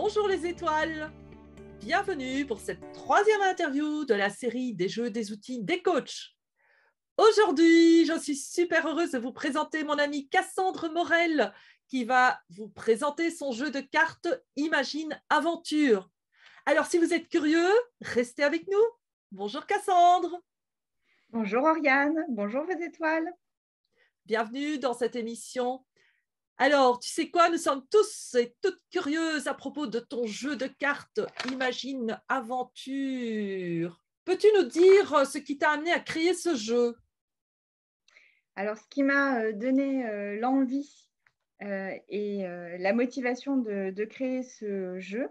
Bonjour les étoiles, bienvenue pour cette troisième interview de la série des jeux, des outils, des coachs. Aujourd'hui, je suis super heureuse de vous présenter mon amie Cassandre Morel qui va vous présenter son jeu de cartes Imagine Aventure. Alors si vous êtes curieux, restez avec nous. Bonjour Cassandre. Bonjour Oriane, bonjour vos étoiles. Bienvenue dans cette émission. Alors, tu sais quoi, nous sommes tous et toutes curieuses à propos de ton jeu de cartes Imagine Aventure. Peux-tu nous dire ce qui t'a amené à créer ce jeu? Alors, ce qui m'a donné l'envie et la motivation de créer ce jeu,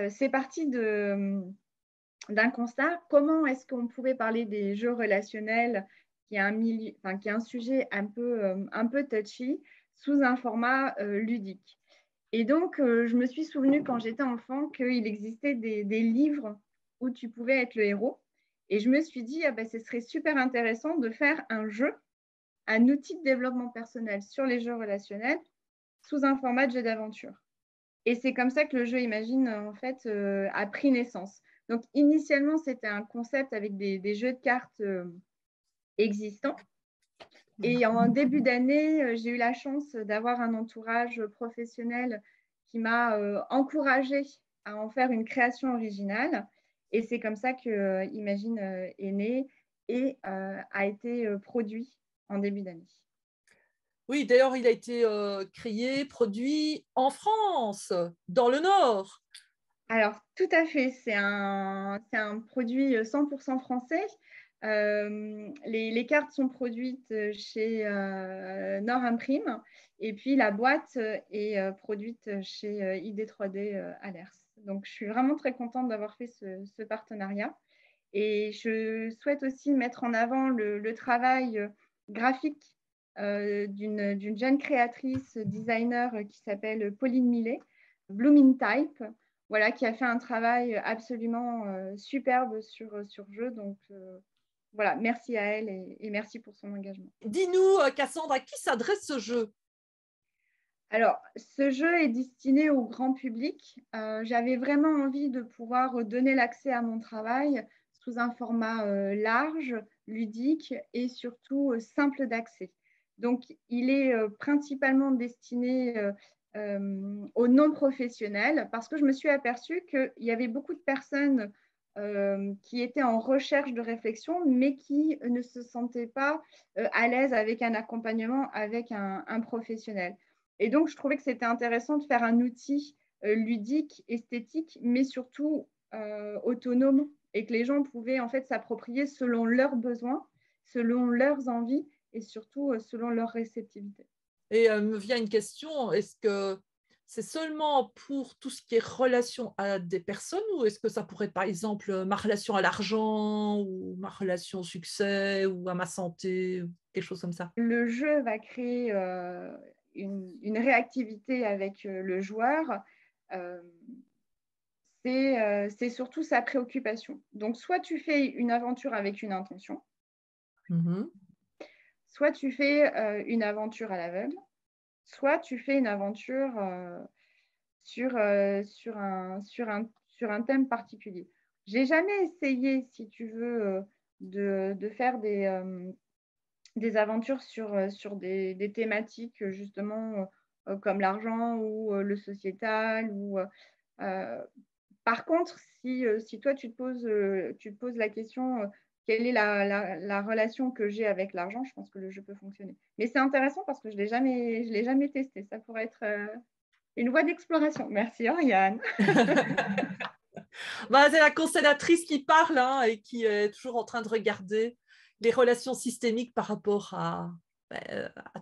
c'est parti d'un constat. Comment est-ce qu'on pouvait parler des jeux relationnels, qui est un sujet un peu touchy, sous un format ludique. Et donc, je me suis souvenue quand j'étais enfant qu'il existait des livres où tu pouvais être le héros. Et je me suis dit, ce serait super intéressant de faire un jeu, un outil de développement personnel sur les jeux relationnels sous un format de jeu d'aventure. Et c'est comme ça que le jeu Imagine, en fait, a pris naissance. Donc, initialement, c'était un concept avec des jeux de cartes existants. Et en début d'année, j'ai eu la chance d'avoir un entourage professionnel qui m'a encouragée à en faire une création originale. Et c'est comme ça que Imagine est né et a été produit en début d'année. Oui, d'ailleurs, il a été créé, produit en France, dans le Nord. Alors, tout à fait, c'est un produit 100% français. Les cartes sont produites chez Nord Imprime et puis la boîte est produite chez ID3D à Lers. Donc, je suis vraiment très contente d'avoir fait ce partenariat. Et je souhaite aussi mettre en avant le travail graphique d'une jeune créatrice, designer qui s'appelle Pauline Millet, Blooming Type, voilà, qui a fait un travail absolument superbe sur jeu. Donc, voilà, merci à elle et merci pour son engagement. Dis-nous, Cassandre, à qui s'adresse ce jeu? Alors, ce jeu est destiné au grand public. J'avais vraiment envie de pouvoir donner l'accès à mon travail sous un format large, ludique et surtout simple d'accès. Donc, il est principalement destiné aux non-professionnels parce que je me suis aperçue qu'il y avait beaucoup de personnes qui étaient en recherche de réflexion, mais qui ne se sentaient pas à l'aise avec un accompagnement avec un professionnel. Et donc, je trouvais que c'était intéressant de faire un outil ludique, esthétique, mais surtout autonome et que les gens pouvaient en fait s'approprier selon leurs besoins, selon leurs envies et surtout selon leur réceptivité. Et me vient une question, est-ce que c'est seulement pour tout ce qui est relation à des personnes ou est-ce que ça pourrait être par exemple ma relation à l'argent ou ma relation au succès ou à ma santé, ou quelque chose comme ça? Le jeu va créer une réactivité avec le joueur. Euh, c'est surtout sa préoccupation. Donc, soit tu fais une aventure avec une intention, soit tu fais une aventure à l'aveugle, soit tu fais une aventure sur un thème particulier. J'ai jamais essayé, si tu veux, de faire des aventures sur des thématiques, justement, comme l'argent ou le sociétal. Par contre, si toi, tu te poses la question, quelle est la relation que j'ai avec l'argent, je pense que le jeu peut fonctionner. Mais c'est intéressant parce que je ne l'ai jamais testé. Ça pourrait être une voie d'exploration. Merci, Oriane. Bah, c'est la constellatrice qui parle hein, et qui est toujours en train de regarder les relations systémiques par rapport à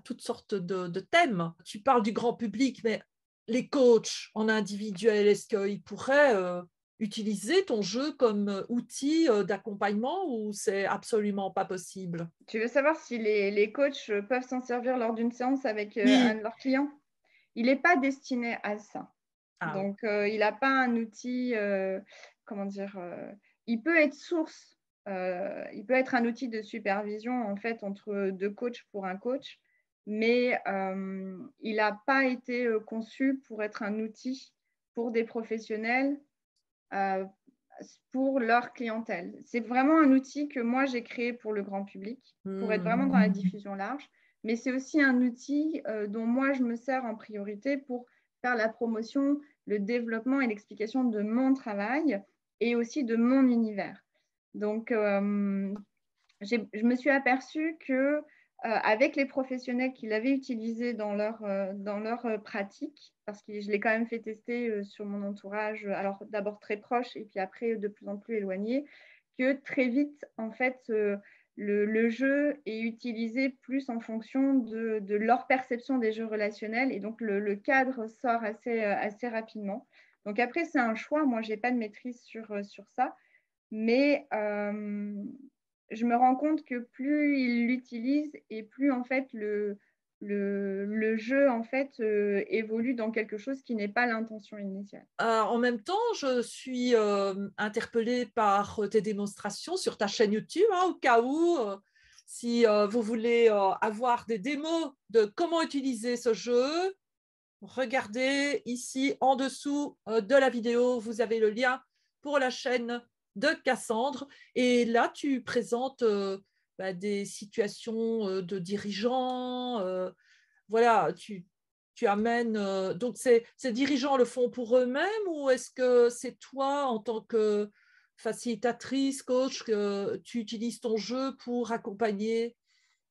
toutes sortes de thèmes. Tu parles du grand public, mais les coachs en individuel, est-ce qu'ils pourraient utiliser ton jeu comme outil d'accompagnement ou c'est absolument pas possible? Tu veux savoir si les coachs peuvent s'en servir lors d'une séance avec un Oui. de leurs clients? Il n'est pas destiné à ça. Ah oui. Donc, il n'a pas un outil, comment dire, il peut être source, il peut être un outil de supervision en fait entre deux coachs pour un coach, mais il n'a pas été conçu pour être un outil pour des professionnels, pour leur clientèle. C'est vraiment un outil que moi, j'ai créé pour le grand public, pour être vraiment dans la diffusion large. Mais c'est aussi un outil dont moi, je me sers en priorité pour faire la promotion, le développement et l'explication de mon travail et aussi de mon univers. Donc, je me suis aperçue que avec les professionnels qui l'avaient utilisé dans leur pratique, parce que je l'ai quand même fait tester sur mon entourage, alors d'abord très proche et puis après de plus en plus éloigné, que très vite, en fait, le jeu est utilisé plus en fonction de leur perception des jeux relationnels et donc le cadre sort assez rapidement. Donc après, c'est un choix. Moi, je n'ai pas de maîtrise sur ça, mais je me rends compte que plus ils l'utilisent et plus en fait le jeu en fait évolue dans quelque chose qui n'est pas l'intention initiale. En même temps, je suis interpellée par tes démonstrations sur ta chaîne YouTube, hein, au cas où, si vous voulez avoir des démos de comment utiliser ce jeu, regardez ici en dessous de la vidéo, vous avez le lien pour la chaîne de Cassandre. Et là, tu présentes des situations de dirigeants. Voilà, tu amènes. Donc, ces dirigeants le font pour eux-mêmes ou est-ce que c'est toi, en tant que facilitatrice, coach, que tu utilises ton jeu pour accompagner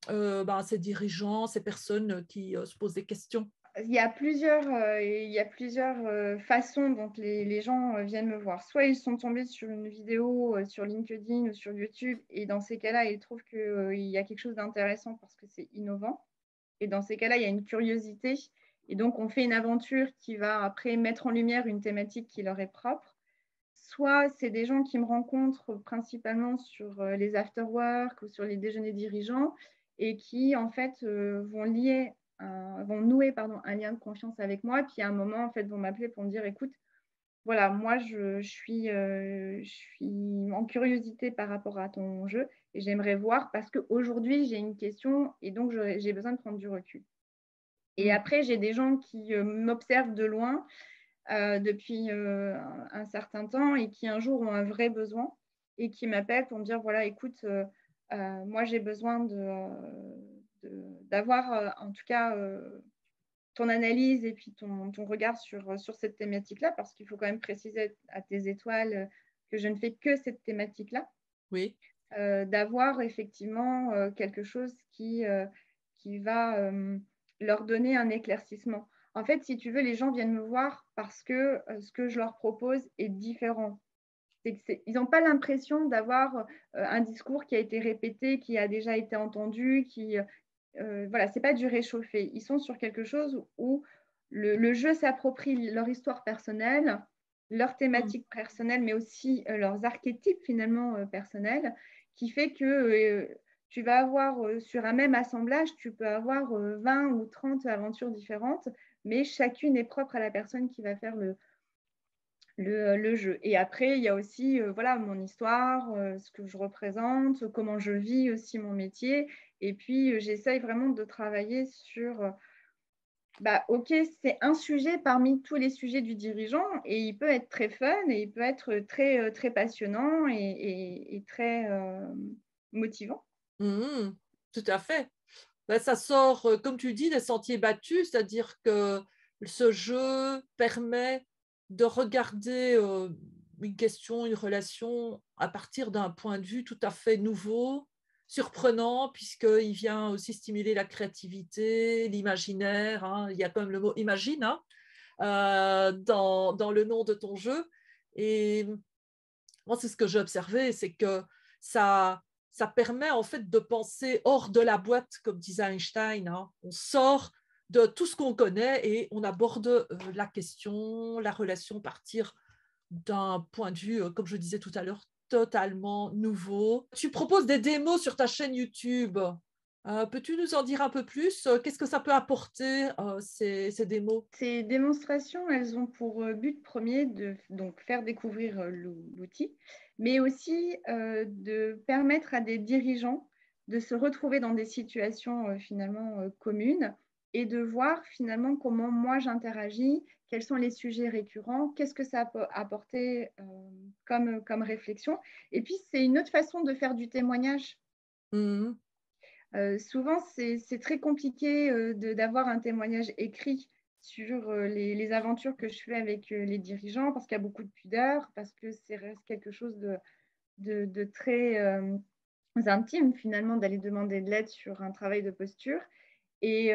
ces dirigeants, ces personnes qui se posent des questions? Il y a plusieurs façons dont les gens viennent me voir. Soit ils sont tombés sur une vidéo sur LinkedIn ou sur YouTube et dans ces cas-là, ils trouvent qu'il y a quelque chose d'intéressant parce que c'est innovant. Et dans ces cas-là, il y a une curiosité. Et donc, on fait une aventure qui va après mettre en lumière une thématique qui leur est propre. Soit c'est des gens qui me rencontrent principalement sur les after-work ou sur les déjeuners dirigeants et qui, en fait, vont nouer un lien de confiance avec moi. Puis à un moment, en fait, vont m'appeler pour me dire, écoute, voilà, moi, je suis en curiosité par rapport à ton jeu et j'aimerais voir parce qu'aujourd'hui, j'ai une question et donc j'ai besoin de prendre du recul. Et après, j'ai des gens qui m'observent de loin depuis un certain temps et qui un jour ont un vrai besoin et qui m'appellent pour me dire, voilà, écoute, moi, j'ai besoin d'avoir en tout cas ton analyse et puis ton regard sur cette thématique-là, parce qu'il faut quand même préciser à tes étoiles que je ne fais que cette thématique-là. Oui. D'avoir effectivement quelque chose qui va leur donner un éclaircissement. En fait, si tu veux, les gens viennent me voir parce que ce que je leur propose est différent. Ils n'ont pas l'impression d'avoir un discours qui a été répété, qui a déjà été entendu, voilà, c'est pas du réchauffé. Ils sont sur quelque chose où le jeu s'approprie leur histoire personnelle, leurs thématiques personnelles, mais aussi leurs archétypes finalement personnels, qui fait que tu vas avoir sur un même assemblage, tu peux avoir 20 ou 30 aventures différentes, mais chacune est propre à la personne qui va faire le jeu. Et après, il y a aussi voilà, mon histoire, ce que je représente, comment je vis aussi mon métier. Et puis, j'essaye vraiment de travailler sur, OK, c'est un sujet parmi tous les sujets du dirigeant et il peut être très fun et il peut être très, très passionnant et très motivant. Tout à fait. Ça sort, comme tu dis, des sentiers battus, c'est-à-dire que ce jeu permet de regarder une question, une relation à partir d'un point de vue tout à fait nouveau, surprenant, puisqu'il vient aussi stimuler la créativité, l'imaginaire, hein. Il y a quand même le mot imagine, hein, dans le nom de ton jeu. Et moi, c'est ce que j'ai observé, c'est que ça permet en fait de penser hors de la boîte, comme disait Einstein, hein. On sort de tout ce qu'on connaît et on aborde la question, la relation, partir d'un point de vue, comme je disais tout à l'heure, totalement nouveau. Tu proposes des démos sur ta chaîne YouTube. Peux-tu nous en dire un peu plus? Qu'est-ce que ça peut apporter, ces démos? Ces démonstrations, elles ont pour but premier de donc, faire découvrir l'outil, mais aussi de permettre à des dirigeants de se retrouver dans des situations finalement communes et de voir finalement comment moi j'interagis, quels sont les sujets récurrents, qu'est-ce que ça peut apporter comme réflexion. Et puis, c'est une autre façon de faire du témoignage. Mhm. Souvent, c'est très compliqué d'avoir un témoignage écrit sur les aventures que je fais avec les dirigeants parce qu'il y a beaucoup de pudeur, parce que c'est reste quelque chose de très intime finalement d'aller demander de l'aide sur un travail de posture. Et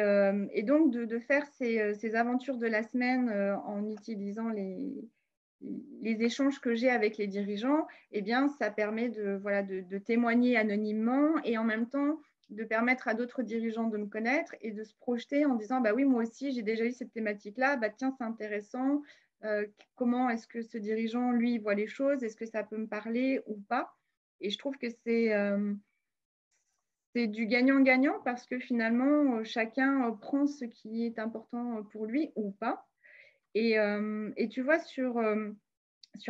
donc, de faire ces aventures de la semaine en utilisant les échanges que j'ai avec les dirigeants, eh bien, ça permet voilà, de témoigner anonymement et en même temps de permettre à d'autres dirigeants de me connaître et de se projeter en disant bah oui, moi aussi, j'ai déjà eu cette thématique-là, bah tiens, c'est intéressant. Comment est-ce que ce dirigeant, lui, voit les choses? Est-ce que ça peut me parler ou pas? Et je trouve que c'est du gagnant-gagnant parce que finalement, chacun prend ce qui est important pour lui ou pas. Et tu vois, sur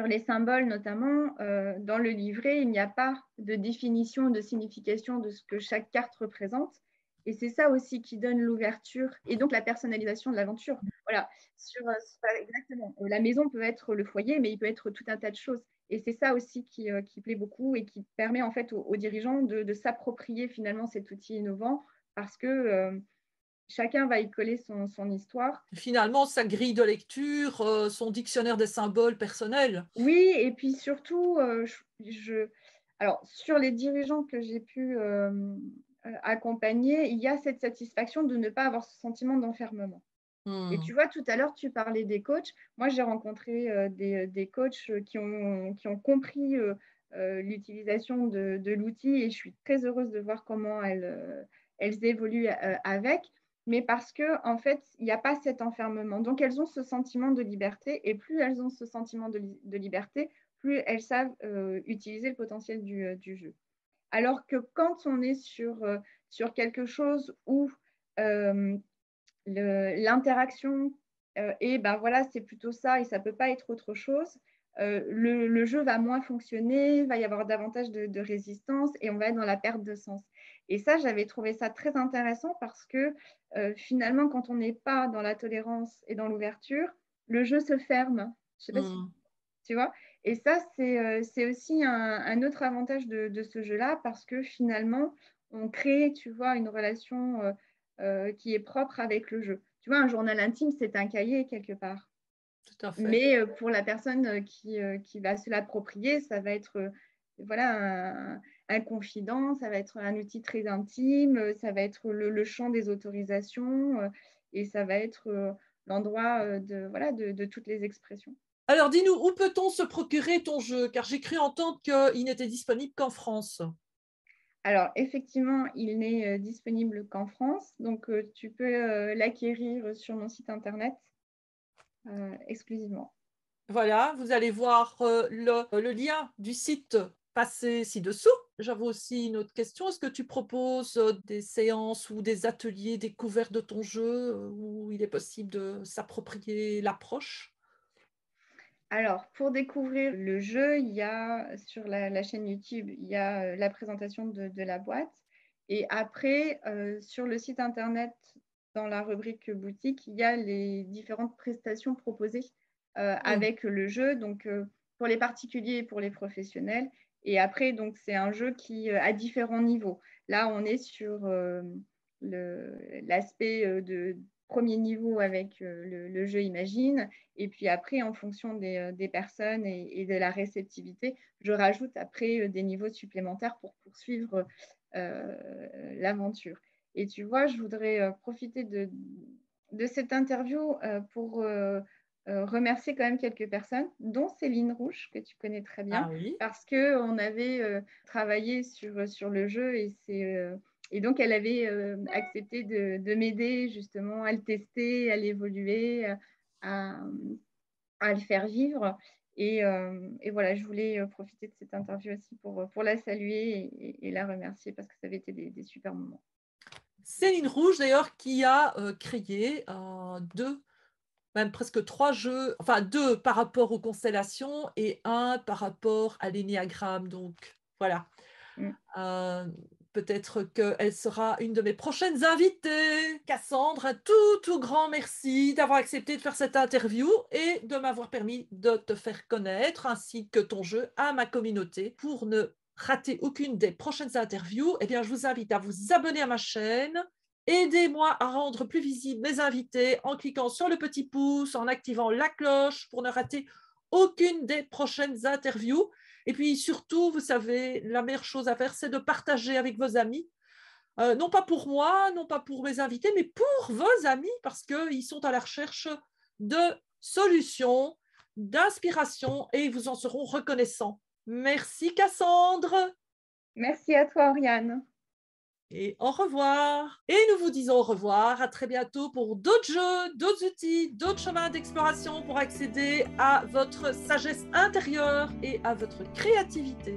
les symboles notamment, dans le livret, il n'y a pas de définition, de signification de ce que chaque carte représente. Et c'est ça aussi qui donne l'ouverture et donc la personnalisation de l'aventure. Voilà, exactement. La maison peut être le foyer, mais il peut être tout un tas de choses. Et c'est ça aussi qui plaît beaucoup et qui permet en fait aux dirigeants de s'approprier finalement cet outil innovant parce que chacun va y coller son histoire. Finalement, sa grille de lecture, son dictionnaire des symboles personnels. Oui, et puis surtout, alors, sur les dirigeants que j'ai pu accompagner, il y a cette satisfaction de ne pas avoir ce sentiment d'enfermement. Et tu vois, tout à l'heure, tu parlais des coachs. Moi, j'ai rencontré des coachs qui ont compris l'utilisation de l'outil et je suis très heureuse de voir comment elles évoluent avec. Mais parce que en fait, il n'y a pas cet enfermement. Donc, elles ont ce sentiment de liberté et plus elles ont ce sentiment de liberté, plus elles savent utiliser le potentiel du jeu. Alors que quand on est sur quelque chose où l'interaction et ben voilà, c'est plutôt ça et ça ne peut pas être autre chose. Le jeu va moins fonctionner, il va y avoir davantage de résistance et on va être dans la perte de sens. Et ça, j'avais trouvé ça très intéressant parce que finalement, quand on n'est pas dans la tolérance et dans l'ouverture, le jeu se ferme. Je sais pas si tu vois. Et ça, c'est aussi un autre avantage de ce jeu-là parce que finalement, on crée, tu vois, une relation qui est propre avec le jeu. Tu vois, un journal intime, c'est un cahier quelque part. Tout à fait. Mais pour la personne qui va se l'approprier, ça va être voilà, un confident, ça va être un outil très intime, ça va être le champ des autorisations et ça va être l'endroit voilà, de toutes les expressions. Alors, dis-nous, où peut-on se procurer ton jeu? Car j'ai cru entendre qu'il n'était disponible qu'en France. Alors, effectivement, il n'est disponible qu'en France. Donc, tu peux l'acquérir sur mon site internet exclusivement. Voilà, vous allez voir le lien du site passé ci-dessous. J'avais aussi une autre question. Est-ce que tu proposes des séances ou des ateliers découvertes de ton jeu où il est possible de s'approprier l'approche? Alors, pour découvrir le jeu, il y a sur la chaîne YouTube, il y a la présentation de la boîte. Et après, sur le site internet, dans la rubrique boutique, il y a les différentes prestations proposées avec le jeu, donc pour les particuliers et pour les professionnels. Et après, donc, c'est un jeu qui a différents niveaux. Là, on est sur l'aspect de premier niveau avec le jeu Imagine. Et puis après, en fonction des personnes et de la réceptivité, je rajoute après des niveaux supplémentaires pour poursuivre l'aventure. Et tu vois, je voudrais profiter de cette interview pour remercier quand même quelques personnes, dont Céline Rouge, que tu connais très bien, Ah oui. parce qu'on avait travaillé sur le jeu et donc elle avait accepté de m'aider justement à le tester, à l'évoluer, à, à le faire vivre. Et voilà, je voulais profiter de cette interview aussi pour la saluer et la remercier parce que ça avait été des super moments. Céline Rouge, d'ailleurs, qui a créé deux, même presque trois jeux, enfin deux par rapport aux constellations et un par rapport à l'énéagramme. Donc, voilà. Mm. peut-être qu'elle sera une de mes prochaines invitées. Cassandre, un tout grand merci d'avoir accepté de faire cette interview et de m'avoir permis de te faire connaître ainsi que ton jeu à ma communauté. Pour ne rater aucune des prochaines interviews, eh bien, je vous invite à vous abonner à ma chaîne. Aidez-moi à rendre plus visibles mes invités en cliquant sur le petit pouce, en activant la cloche pour ne rater aucune des prochaines interviews. Et puis surtout, vous savez, la meilleure chose à faire, c'est de partager avec vos amis. Non pas pour moi, non pas pour mes invités, mais pour vos amis, parce qu'ils sont à la recherche de solutions, d'inspiration, et ils vous en seront reconnaissants. Merci Cassandre. Merci à toi, Oriane. Et au revoir. Et nous vous disons au revoir. À très bientôt pour d'autres jeux, d'autres outils, d'autres chemins d'exploration pour accéder à votre sagesse intérieure et à votre créativité.